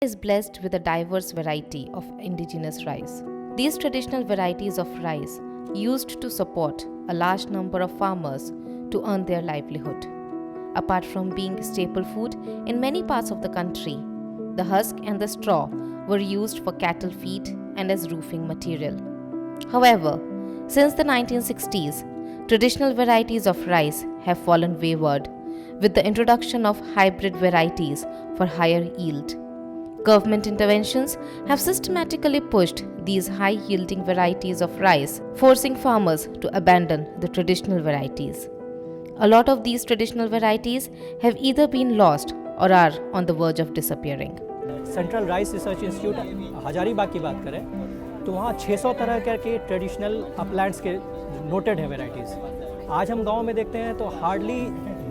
is blessed with a diverse variety of indigenous rice. These traditional varieties of rice used to support a large number of farmers to earn their livelihood. Apart from being staple food in many parts of the country, the husk and the straw were used for cattle feed and as roofing material. However, since the 1960s, traditional varieties of rice have fallen wayward with the introduction of hybrid varieties for higher yield. Government interventions have systematically pushed these high yielding varieties of rice, forcing farmers to abandon the traditional varieties. A lot of these traditional varieties have either been lost or are on the verge of disappearing. Central rice research institute Hazaribagh की बात करें तो वहाँ 600 तरह के traditional Uplands के noted हैं varieties. आज हम गांव में देखते हैं तो हार्डली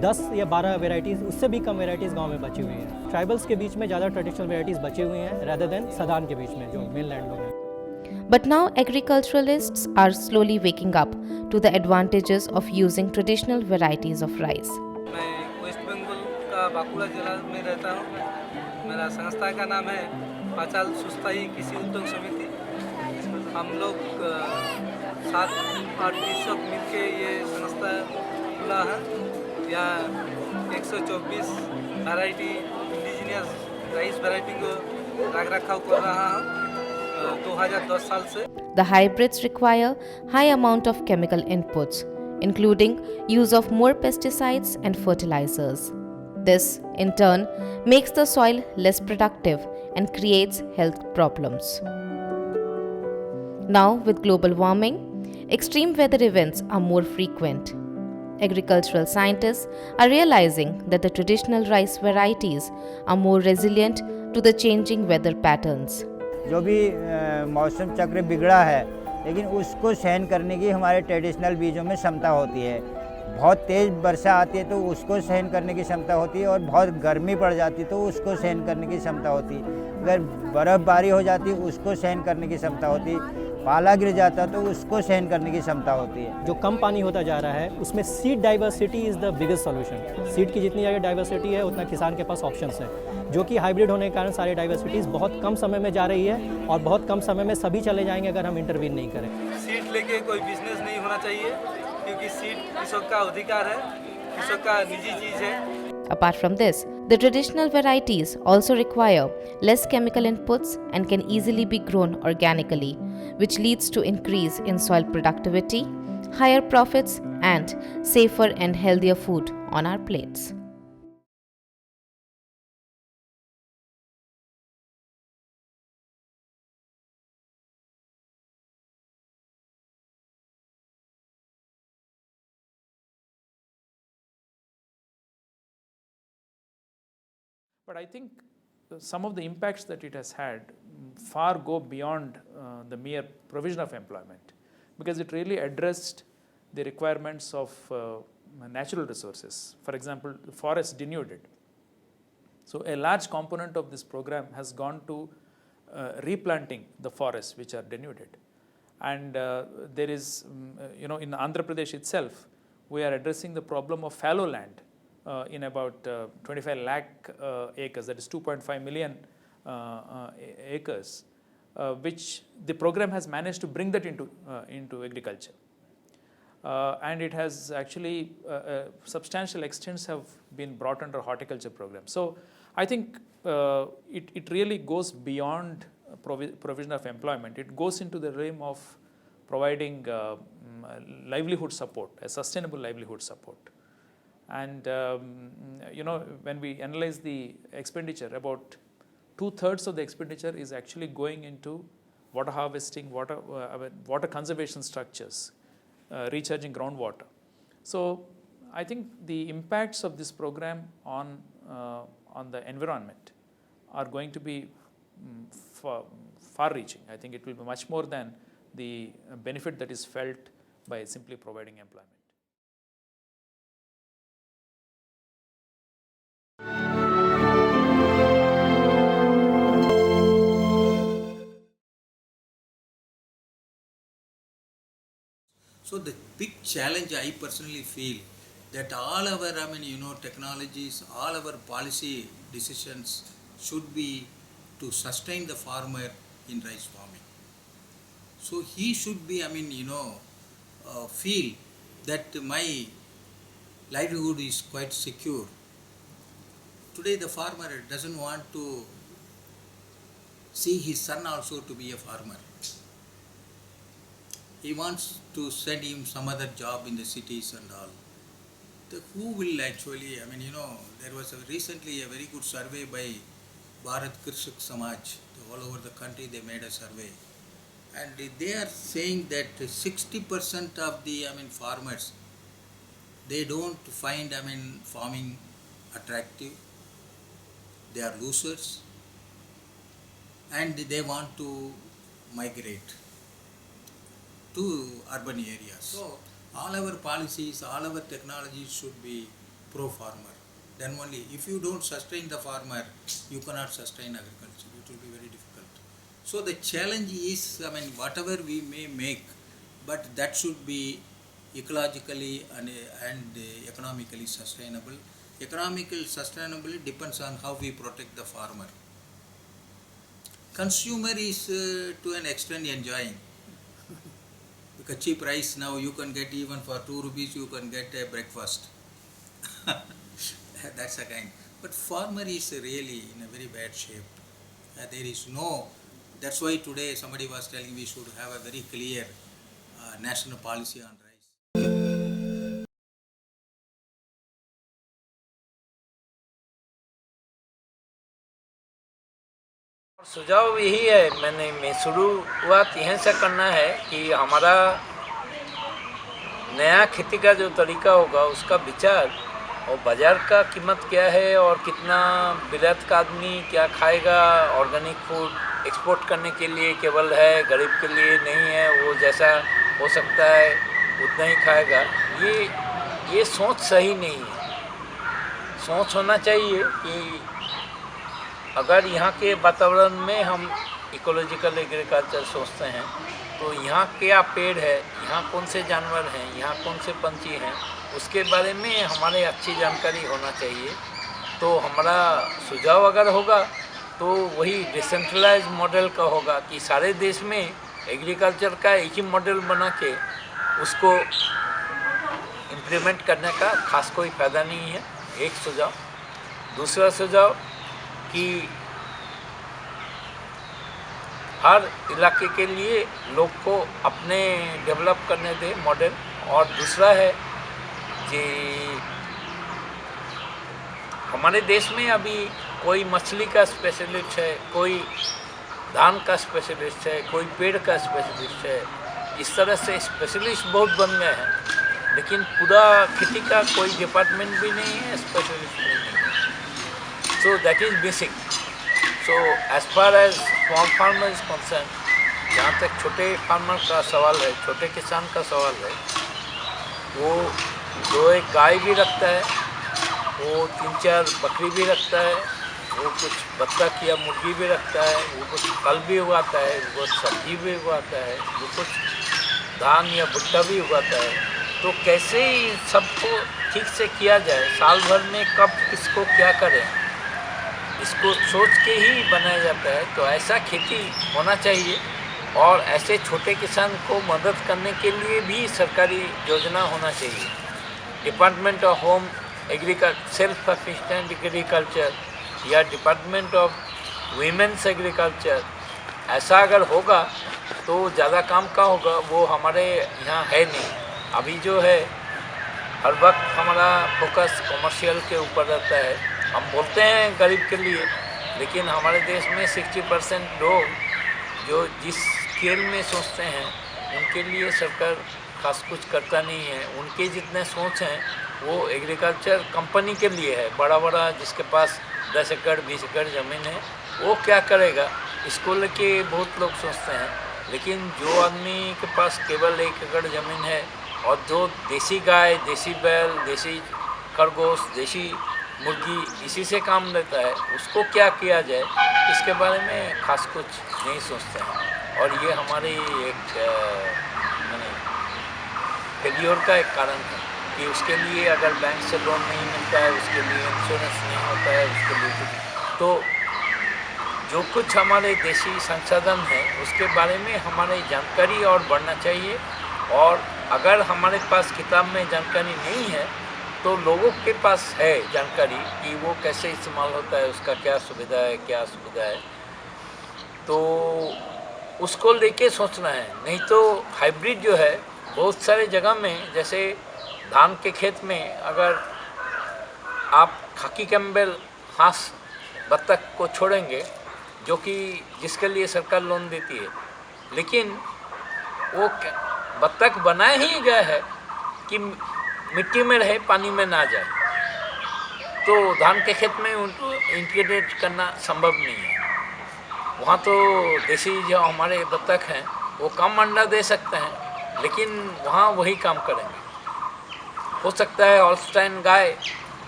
10 या 12 वेराइटीज़, उससे भी कम वेराइटीज़ गांव में बची हुई हैं। ट्राइबल्स के बीच में ज़्यादा ट्रेडिशनल वेराइटीज़ बची हुई हैं रेदर देन सदान के बीच में जो मेनलैंड लोग हैं। But now agriculturalists are slowly waking up to the advantages of using traditional varieties of rice. मैं वेस्ट बंगाल का बांकुड़ा जिला में रहता हूँ। मेरा संस्था का नाम है पाचाल सुस्ताई कृषि उद्योग समिति। हम लोग 7-8 कृषक मिलके ये संस्था खुला है। यहाँ 124 वैरायटी इंडिजिनियस राइस वैरायटी को रख रखाव कर रहा हूँ 2010 साल से। The hybrids require high amount of chemical inputs, including use of more pesticides and fertilizers. This, in turn, makes the soil less productive and creates health problems. Now, with global warming, extreme weather events are more frequent. Agricultural scientists are realizing that the traditional rice varieties are more resilient to the changing weather patterns. जो भी मौसम चक्र बिगड़ा है, लेकिन उसको सहन करने की हमारे ट्रेडिशनल बीजों में क्षमता होती है। बहुत तेज़ वर्षा आती है तो उसको सहन करने की क्षमता होती है, और बहुत गर्मी पड़ जाती है तो उसको सहन करने की क्षमता होती है। अगर बर्फ़बारी हो जाती है उसको सहन करने की क्षमता होती है, पाला गिर जाता है तो उसको सहन करने की क्षमता होती है। जो कम पानी होता जा रहा है उसमें seed diversity is the biggest solution. Seed की जितनी ज़्यादा डाइवर्सिटी है उतना किसान के पास ऑप्शंस है, जो कि हाइब्रिड होने के कारण सारी डाइवर्सिटीज़ बहुत कम समय में जा रही है और बहुत कम समय में सभी चले जाएंगे अगर हम इंटरवीन नहीं करें। सीड लेके कोई बिजनेस नहीं होना चाहिए, क्योंकि सीड कृषक का अधिकार है, कृषक का निजी चीज़ है। Apart from this, the traditional varieties also require less chemical inputs and can easily be grown organically, which leads to increase in soil productivity, higher profits, and safer and healthier food on our plates. But I think some of the impacts that it has had far go beyond the mere provision of employment, because it really addressed the requirements of natural resources. For example, the forests denuded. So a large component of this program has gone to replanting the forests which are denuded. And there is, in Andhra Pradesh itself, we are addressing the problem of fallow land in about 25 lakh acres, that is 2.5 million acres, which the program has managed to bring that into agriculture. And it has actually substantial extents have been brought under horticulture program. So I think it really goes beyond provision of employment. It goes into the realm of providing livelihood support, a sustainable livelihood support. And when we analyze the expenditure, about 2/3 of the expenditure is actually going into water harvesting, water conservation structures, recharging groundwater. So I think the impacts of this program on the environment are going to be far-reaching. I think it will be much more than the benefit that is felt by simply providing employment. So the big challenge I personally feel that all our technologies, all our policy decisions should be to sustain the farmer in rice farming. So he should be, feel that my livelihood is quite secure. Today the farmer doesn't want to see his son also to be a farmer. He wants to send him some other job in the cities and all. Who will actually, there was recently a very good survey by Bharat Krishak Samaj. All over the country they made a survey. And they are saying that 60% of the farmers, they don't find farming attractive. They are losers and they want to migrate to urban areas. So all our policies, all our technologies should be pro-farmer. Then only, if you don't sustain the farmer, you cannot sustain agriculture. It will be very difficult. So the challenge is, whatever we may make, but that should be ecologically and economically sustainable. Economical sustainability depends on how we protect the farmer. Consumer is to an extent enjoying. Because cheap rice now you can get, even for 2 rupees you can get a breakfast. That's the kind. But farmer is really in a very bad shape. There is no, that's why today somebody was telling we should have a very clear national policy on rice. सुझाव यही है, मैं शुरुआत यहाँ से करना है कि हमारा नया खेती का जो तरीका होगा उसका विचार, और बाज़ार का कीमत क्या है और कितना बिलात का आदमी क्या खाएगा, ऑर्गेनिक फूड एक्सपोर्ट करने के लिए केवल है, गरीब के लिए नहीं है, वो जैसा हो सकता है उतना ही खाएगा, ये सोच सही नहीं है। सोच होना चाहिए कि अगर यहाँ के वातावरण में हम इकोलॉजिकल एग्रीकल्चर सोचते हैं तो यहाँ क्या पेड़ है, यहाँ कौन से जानवर हैं, यहाँ कौन से पंछी हैं, उसके बारे में हमारे अच्छी जानकारी होना चाहिए। तो हमारा सुझाव अगर होगा तो वही डिसेंट्रलाइज मॉडल का होगा कि सारे देश में एग्रीकल्चर का एक ही मॉडल बना के उसको इम्प्लीमेंट करने का खास कोई फ़ायदा नहीं है, एक सुझाव। दूसरा सुझाव कि हर इलाके के लिए लोग को अपने डेवलप करने दे मॉडल। और दूसरा है कि हमारे देश में अभी कोई मछली का स्पेशलिस्ट है, कोई धान का स्पेशलिस्ट है, कोई पेड़ का स्पेशलिस्ट है, इस तरह से स्पेशलिस्ट बहुत बन गए हैं, लेकिन पूरा खेती का कोई डिपार्टमेंट भी नहीं है, स्पेशलिस्ट भी नहीं है। So that is basic. So as far as small farmer is concerned, जहाँ तक छोटे फार्मर का सवाल है, छोटे किसान का सवाल है, वो 2-1 गाय भी रखता है, वो 3-4 बकरी भी रखता है, वो कुछ बत्तख या मुर्गी भी रखता है, वो कुछ फल भी उगाता है, वो सब्जी भी उगाता है, वो कुछ धान या भुट्टा भी उगाता है। तो कैसे ही सबको ठीक से किया जाए, साल भर में कब किसको क्या करें, इसको सोच के ही बनाया जाता है। तो ऐसा खेती होना चाहिए और ऐसे छोटे किसान को मदद करने के लिए भी सरकारी योजना होना चाहिए। Department of home agriculture, self sufficient agriculture या डिपार्टमेंट ऑफ वीमेंस एग्रीकल्चर, ऐसा अगर होगा तो ज़्यादा काम का होगा, वो हमारे यहाँ है नहीं। अभी जो है हर वक्त हमारा फोकस कमर्शियल के ऊपर रहता है। हम बोलते हैं गरीब के लिए, लेकिन हमारे देश में 60% लोग जो जिस स्केल में सोचते हैं उनके लिए सरकार खास कुछ करता नहीं है। उनके जितने सोच हैं वो एग्रीकल्चर कंपनी के लिए है। बड़ा बड़ा जिसके पास 10 एकड़ 20 एकड़ ज़मीन है वो क्या करेगा, इसको लेके बहुत लोग सोचते हैं। लेकिन जो आदमी के पास केवल 1 एकड़ ज़मीन है और जो देसी गाय, देसी बैल, देसी खरगोश, देसी मुर्गी इसी से काम लेता है, उसको क्या किया जाए इसके बारे में खास कुछ नहीं सोचते हैं। और ये हमारी एक फेल्योर का एक कारण है कि उसके लिए अगर बैंक से लोन नहीं मिलता है, उसके लिए इंश्योरेंस नहीं होता है, उसके लिए तो जो कुछ हमारे देशी संसाधन है उसके बारे में हमारी जानकारी और बढ़ना चाहिए। और अगर हमारे पास किताब में जानकारी नहीं है तो लोगों के पास है जानकारी कि वो कैसे इस्तेमाल होता है, उसका क्या सुविधा है, क्या असुविधा है, तो उसको लेके सोचना है। नहीं तो हाइब्रिड जो है बहुत सारे जगह में, जैसे धान के खेत में अगर आप खाकी कैम्बेल हांस बत्तख को छोड़ेंगे, जो कि जिसके लिए सरकार लोन देती है, लेकिन वो बत्तख बनाया ही गया है कि मिट्टी में रहे, पानी में ना जाए, तो धान के खेत में उनको इंटीग्रेट करना संभव नहीं है। वहाँ तो देसी जो हमारे बत्तख हैं वो कम अंडा दे सकते हैं, लेकिन वहाँ वही काम करेंगे। हो सकता है हॉल्स्टाइन गाय,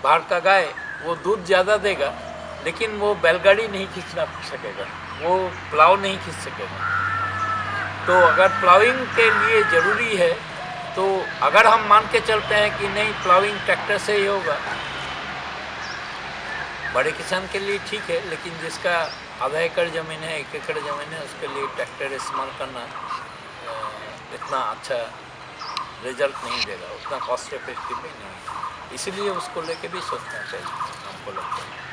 बाहर का गाय, वो दूध ज़्यादा देगा, लेकिन वो बैलगाड़ी नहीं खींचना सकेगा, वो प्लाव नहीं खींच सकेगा। तो अगर प्लाविंग के लिए ज़रूरी है, तो अगर हम मान के चलते हैं कि नहीं प्लाविंग ट्रैक्टर से ही होगा, बड़े किसान के लिए ठीक है, लेकिन जिसका आधा एकड़ ज़मीन है, 1 एकड़ ज़मीन है, उसके लिए ट्रैक्टर इस्तेमाल करना इतना अच्छा रिजल्ट नहीं देगा, उतना कॉस्ट इफेक्टिव भी नहीं है। इसलिए उसको लेके भी सोचना चाहिए, हमको लगता है।